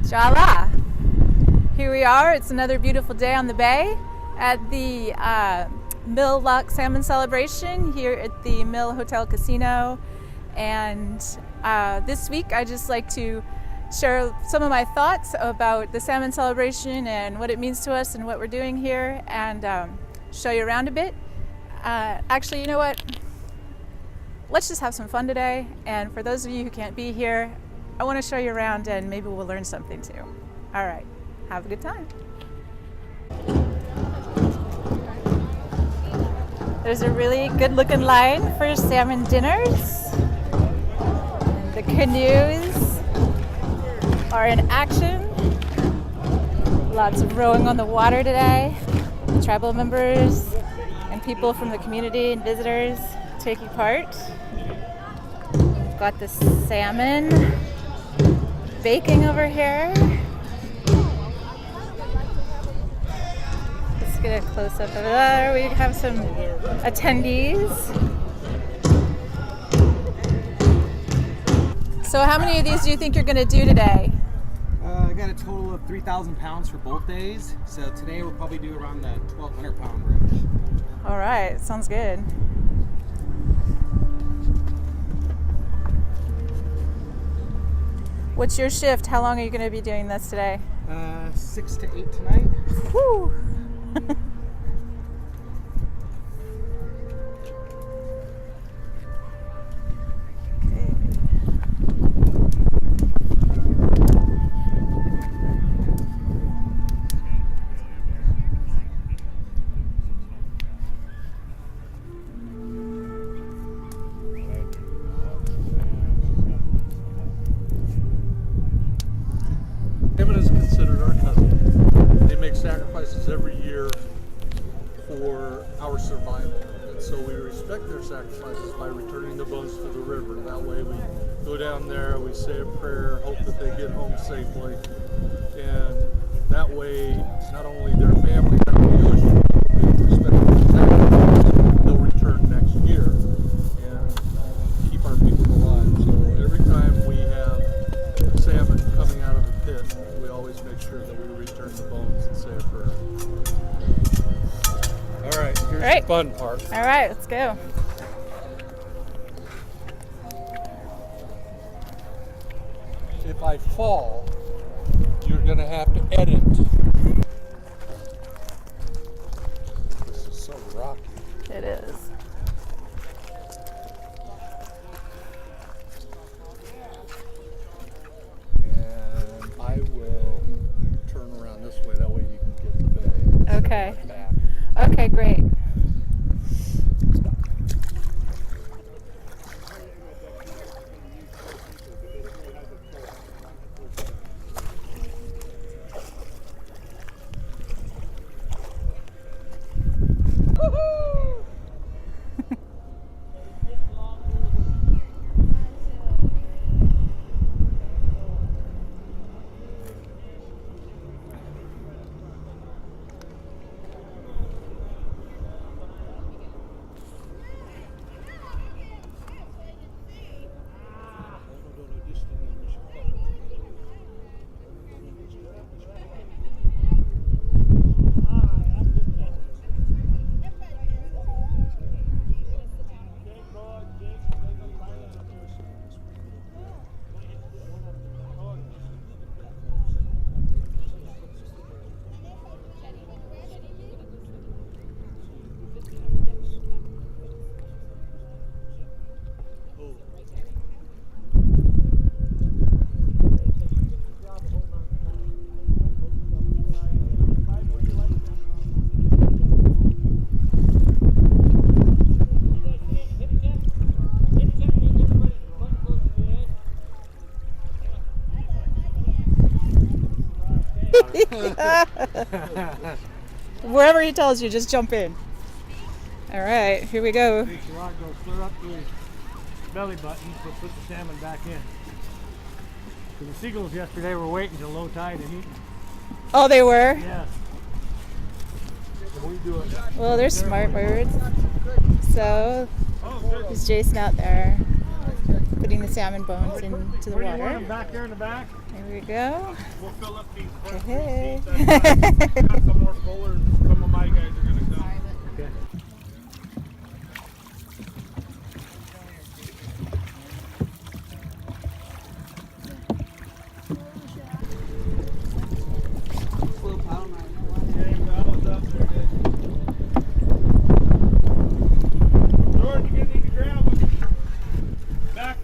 Jala. Here we are. It's another beautiful day on the bay at the Mill Lock Salmon Celebration here at the Mill Hotel Casino. And this week I just like to share some of my thoughts about the Salmon Celebration and what it means to us and what we're doing here, and show you around a bit. Actually, you know what? Let's just have some fun today. And for those of you who can't be here, I want to show you around and maybe we'll learn something too. All right, have a good time. There's a really good looking line for salmon dinners. And the canoes are in action. Lots of rowing on the water today. Tribal members and people from the community and visitors taking part. We've got the salmon baking over here. Let's get a close up of there. We have some attendees. So how many of these do you think you're going to do today? I got a total of 3,000 pounds for both days. So today we'll probably do around the 1,200 pound range. All right, sounds good. What's your shift? How long are you going to be doing this today? 6 to 8 tonight. Whew. Salmon is considered our cousin. They make sacrifices every year for our survival. And so we respect their sacrifices by returning the bones to the river. That way we go down there, we say a prayer, hope that they get home safely. And that way, not only their family, but we respect their sacrifices, they'll return next year and keep our people alive. So every time we have salmon coming out of the pit, we always make sure that we return the bones and say a prayer. All right, here's the fun part. All right, let's go. If I fall, you're going to have to edit. This is so rocky. It is. And I will turn around this way, that way you can get the bay. Okay. Back. Okay, great. Wherever he tells you, just jump in. All right, here we go. Makes the rod go clear up to his belly button, so put the salmon back in. So the seagulls yesterday were waiting till low tide and eating. Oh, they were? Yes. we do it. Well, they're smart birds. So, there's Jason out there. But putting the salmon bones into the Where do you want water. them, back there in the back? There we go. We'll fill up these front Hey. seats. Got some more fuller. Some of my guys are gonna come. Okay. George, you're gonna need to grab them. Back.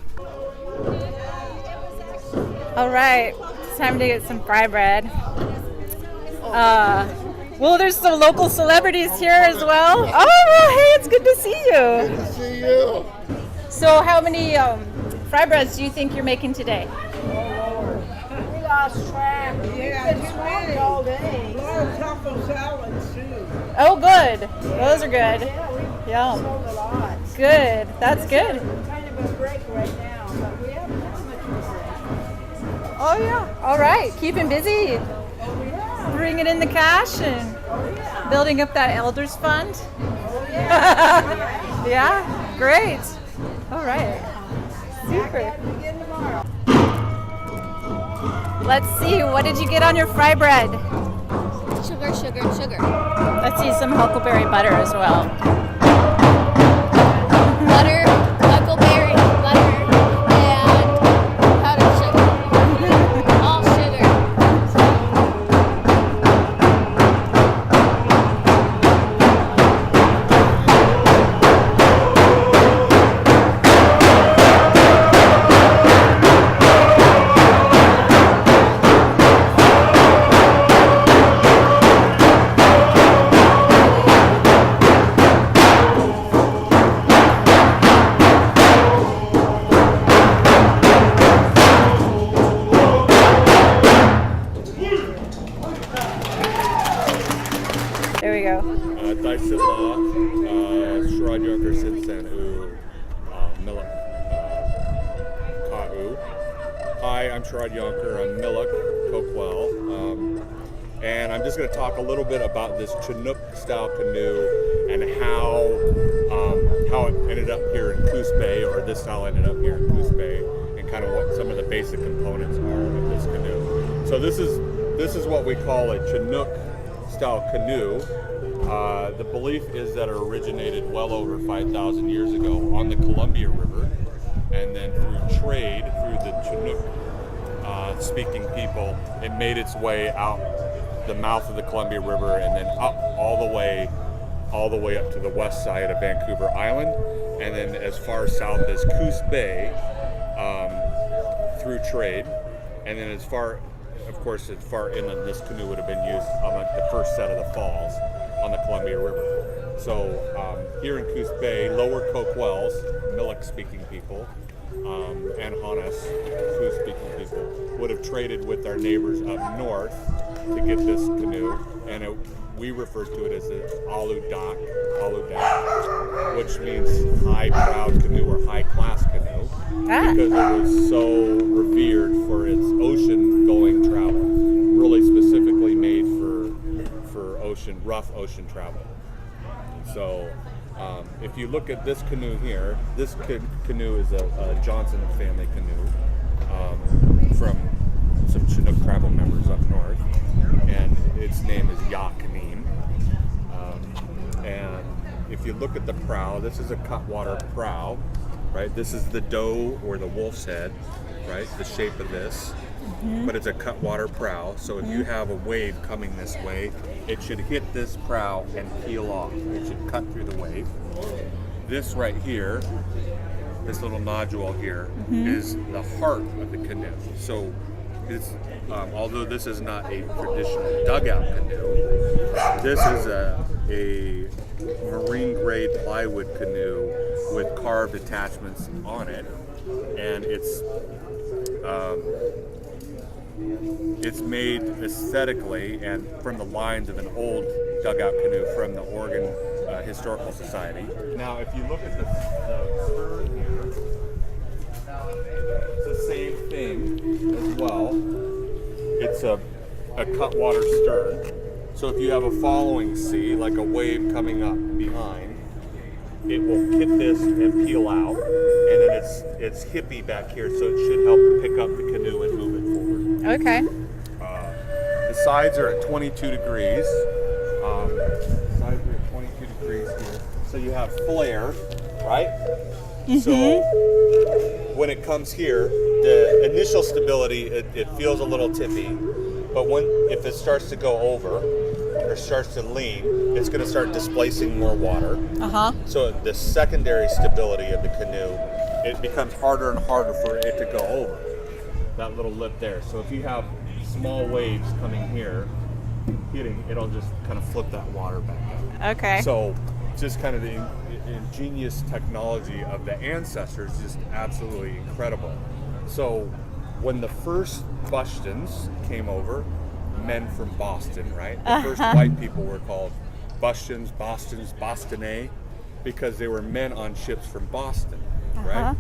All right, it's time to get some fry bread. Well, there's some local celebrities here as well. Oh, well, hey, it's good to see you. Good to see you. So, how many fry breads do you think you're making today? We lost track. Yeah, We've been swamped all day. A lot of taco salads too. Oh, good. Those are good. Yeah, we Yum. sold a lot. Good. That's good. Kind of a break right now, but we haven't had much of a break. Oh, yeah. All right. Keeping busy. Oh, yeah. Bringing in the cash and Oh, yeah. building up that elders fund. Oh, yeah. Yeah. Great. All right. Back Super. at it again tomorrow. Let's see. What did you get on your fry bread? Sugar, sugar, sugar. Let's see some huckleberry butter as well. Butter, huckleberry, butter, and powdered sugar. All sugar. There we go. Daisila, Shrad Junker Sinsen U, Miluk Ka'u. Hi, I'm Shrad Junker. I'm Miluk Coquel. And I'm just going to talk a little bit about this Chinook style canoe and how it ended up here in Coos Bay, or this style ended up here in Coos Bay, and kind of what some of the basic components are of this canoe. So this is what we call a Chinook style canoe. The belief is that it originated well over 5,000 years ago on the Columbia River, and then through trade, through the Chinook speaking people, it made its way out the mouth of the Columbia River and then up all the way up to the west side of Vancouver Island, and then as far south as Coos Bay through trade, and then as far inland this canoe would have been used on the first set of the falls on the Columbia River. So here in Coos Bay, Lower Coquels, Miluk speaking people, and Hanas, Coos speaking people, would have traded with our neighbors up north to get this canoe, and we refer to it as the Aludak, which means high proud canoe or high class canoe, because it was so revered for its ocean going travel, really specifically made for rough ocean travel. So if you look at this canoe here, this canoe is a Johnson family canoe from some Chinook tribal members up north, and its name is Yakanim. And if you look at the prow, this is a cutwater prow, right? This is the doe or the wolf's head, right? The shape of this, but it's a cutwater prow. So if you have a wave coming this way, it should hit this prow and peel off. It should cut through the wave. This right here, this little nodule here, is the heart of the canoe. So it's, although this is not a traditional dugout canoe, this is a marine grade plywood canoe with carved attachments on it, and it's made aesthetically and from the lines of an old dugout canoe from the Oregon Historical Society. Now, if you look at the stern here, it's the same thing as well. It's a cutwater stern. So if you have a following sea, like a wave coming up behind, it will hit this and peel out, and then it's hippy back here, so it should help pick up the canoe and move it forward. Okay. The sides are at 22 degrees. Sides are at 22 degrees here. So you have flare, right? So when it comes here, the initial stability, it feels a little tippy, but if it starts to go over or starts to lean, it's going to start displacing more water. So the secondary stability of the canoe, it becomes harder and harder for it to go over that little lip there. So if you have small waves coming here, hitting, it'll just kind of flip that water back out. Okay. So just kind of the ingenious technology of the ancestors, just absolutely incredible. So when the first Bostons came over, men from Boston, right? The first white people were called Bostons, Bostonais, because they were men on ships from Boston, right?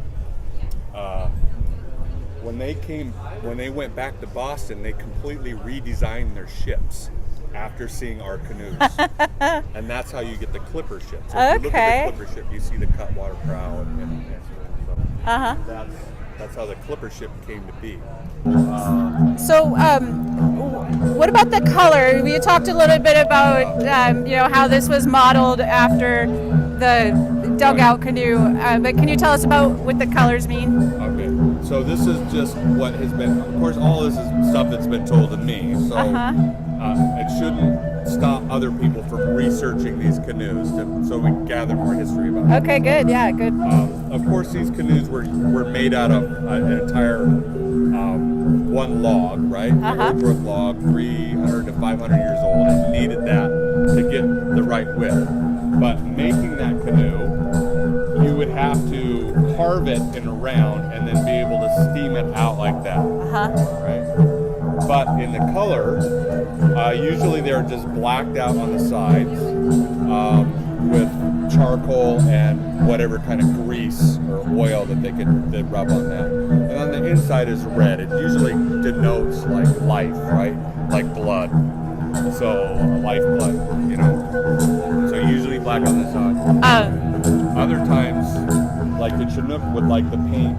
When they went back to Boston, they completely redesigned their ships after seeing our canoes. And that's how you get the clipper ship. So if you look at the clipper ship, you see the cutwater prow and so that's how the clipper ship came to be. So, what about the color? You talked a little bit about, how this was modeled after the dugout canoe, but can you tell us about what the colors mean? Okay, so this is just what has been, of course, all this is stuff that's been told to me, so it shouldn't stop other people from researching these canoes so we can gather more history about it. Okay, good, yeah, good. Of course, these canoes were made out of an entire one log, right? An old growth log, 300 to 500 years old, and needed that to get the right width. But making that canoe, you would have to carve it in a round and then be able to steam it out like that, right? But in the color, usually they're just blacked out on the sides with charcoal and whatever kind of grease or oil that they rub on that. And on the inside is red. It usually denotes like life, right? Like blood. So lifeblood, So usually black on the side. Other times, like the Chinook would like to paint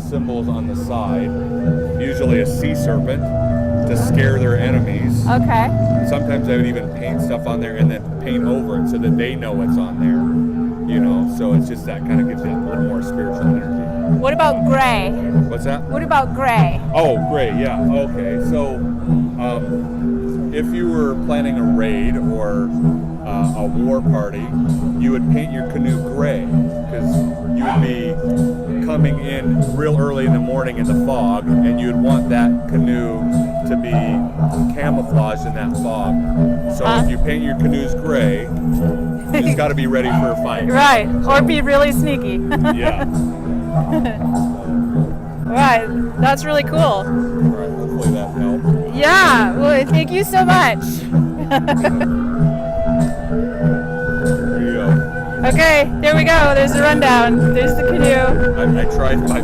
symbols on the side, usually a sea serpent to scare their enemies. Okay. Sometimes they would even paint stuff on there and then paint over it so that they know it's on there. So it's just that kind of gives it a little more spiritual energy. What about gray? What's that? What about gray? Oh, gray, yeah. Okay, so if you were planning a raid or a war party, you would paint your canoe gray because you would be coming in real early in the morning in the fog, and you'd want that canoe to be camouflaged in that fog. So if you paint your canoes gray, you just got to be ready for a fight. Right, or be really sneaky. Yeah. Right, that's really cool. All right, hopefully that helped. Yeah, well, thank you so much. There you go. Okay, here we go. There's the rundown. There's the canoe. I tried my